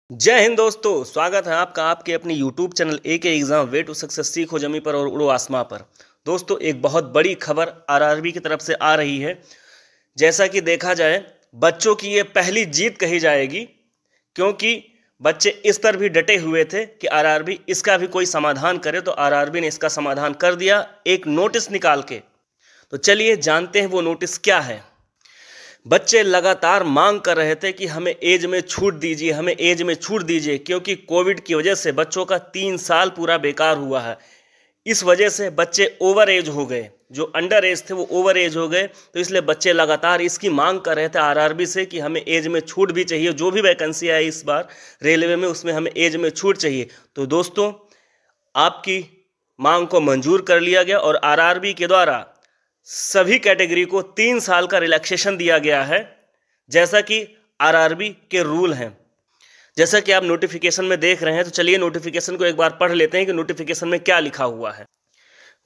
जय हिंद दोस्तों, स्वागत है आपका आपके अपनी YouTube channel AK exam way to success सीखो जमी पर और उड़ो आसमां पर। दोस्तों, एक बहुत बड़ी खबर आरआरबी की तरफ से आ रही है। जैसा कि देखा जाए, बच्चों की ये पहली जीत कही जाएगी, क्योंकि बच्चे इस पर भी डटे हुए थे कि आरआरबी इसका भी कोई समाधान करे। तो आरआरबी ने इसका समाधान कर दिया एक नोटिस निकाल के। तो चलिए जानते हैं वो नोटिस क्या है। बच्चे लगातार मांग कर रहे थे कि हमें एज में छूट दीजिए, हमें एज में छूट दीजिए, क्योंकि कोविड की वजह से बच्चों का 3 साल पूरा बेकार हुआ है। इस वजह से बच्चे ओवर एज हो गए, जो अंडर एज थे वो ओवर एज हो गए। तो इसलिए बच्चे लगातार इसकी मांग कर रहे थे आरआरबी से कि हमें एज में छूट भी चाहिए। जो भी वैकेंसी आई इस बार रेलवे में, उसमें हमें एज में छूट चाहिए। तो दोस्तों, आपकी मांग को मंजूर कर लिया गया और आरआरबी के द्वारा सभी कैटेगरी को 3 साल का रिलैक्सेशन दिया गया है, जैसा कि आरआरबी के रूल हैं। जैसा कि आप नोटिफिकेशन में देख रहे हैं, तो चलिए नोटिफिकेशन को एक बार पढ़ लेते हैं कि नोटिफिकेशन में क्या लिखा हुआ है।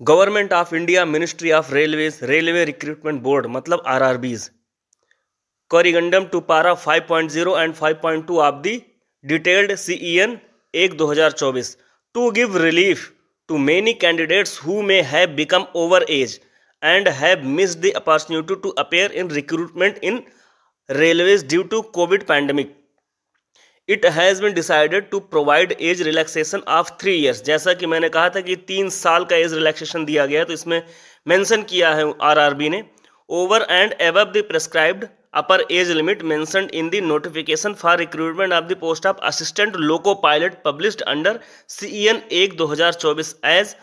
Government of India, ministry of railways, railway recruitment board मतलब RRBs, corrigendum to para 5.0 and 5.2 of the detailed CEN 1/2024 to give relief to many candidates who may have become over age and have missed the opportunity to appear in recruitment in railways due to COVID pandemic. It has been decided to provide age relaxation of 3 years. जैसा कि मैंने कहा था कि 3 साल का age relaxation दिया गया है, तो इसमें मेंशन किया है आरआरबी ने, over and above the prescribed upper age limit mentioned in the notification for recruitment of the post of assistant loco pilot published under CEN 1/2024 as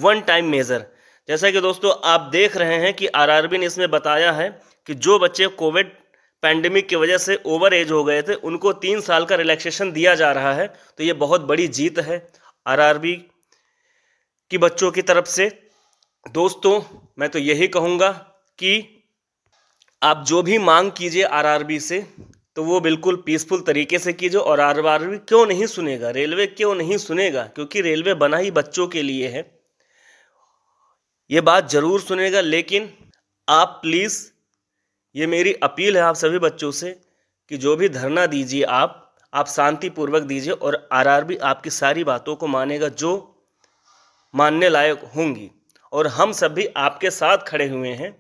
one time measure. जैसा कि दोस्तों आप देख रहे हैं कि आरआरबी ने इसमें बताया है कि जो बच्चे कोविड पैंडेमिक की वजह से ओवर एज हो गए थे, उनको 3 साल का रिलैक्सेशन दिया जा रहा है। तो ये बहुत बड़ी जीत है आरआरबी की बच्चों की तरफ से। दोस्तों, मैं तो यही कहूँगा कि आप जो भी मांग कीजिए आरआरबी से, तो वो बिल्कुल पीसफुल तरीके से कीजिए। और आरआरबी क्यों नहीं सुनेगा, रेलवे क्यों नहीं सुनेगा, क्योंकि रेलवे बना ही बच्चों के लिए है। ये बात जरूर सुनेगा। लेकिन आप प्लीज़, ये मेरी अपील है आप सभी बच्चों से कि जो भी धरना दीजिए आप शांतिपूर्वक दीजिए, और आरआरबी आपकी सारी बातों को मानेगा जो मानने लायक होंगी। और हम सब भी आपके साथ खड़े हुए हैं।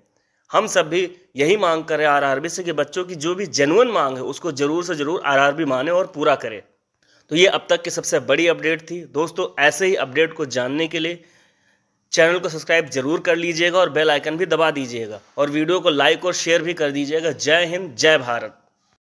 हम सब भी यही मांग करें आरआरबी से कि बच्चों की जो भी जेन्युइन मांग है उसको ज़रूर से ज़रूर आरआरबी माने और पूरा करे। तो ये अब तक की सबसे बड़ी अपडेट थी। दोस्तों, ऐसे ही अपडेट को जानने के लिए चैनल को सब्सक्राइब जरूर कर लीजिएगा और बेल आइकन भी दबा दीजिएगा, और वीडियो को लाइक और शेयर भी कर दीजिएगा। जय हिंद, जय भारत।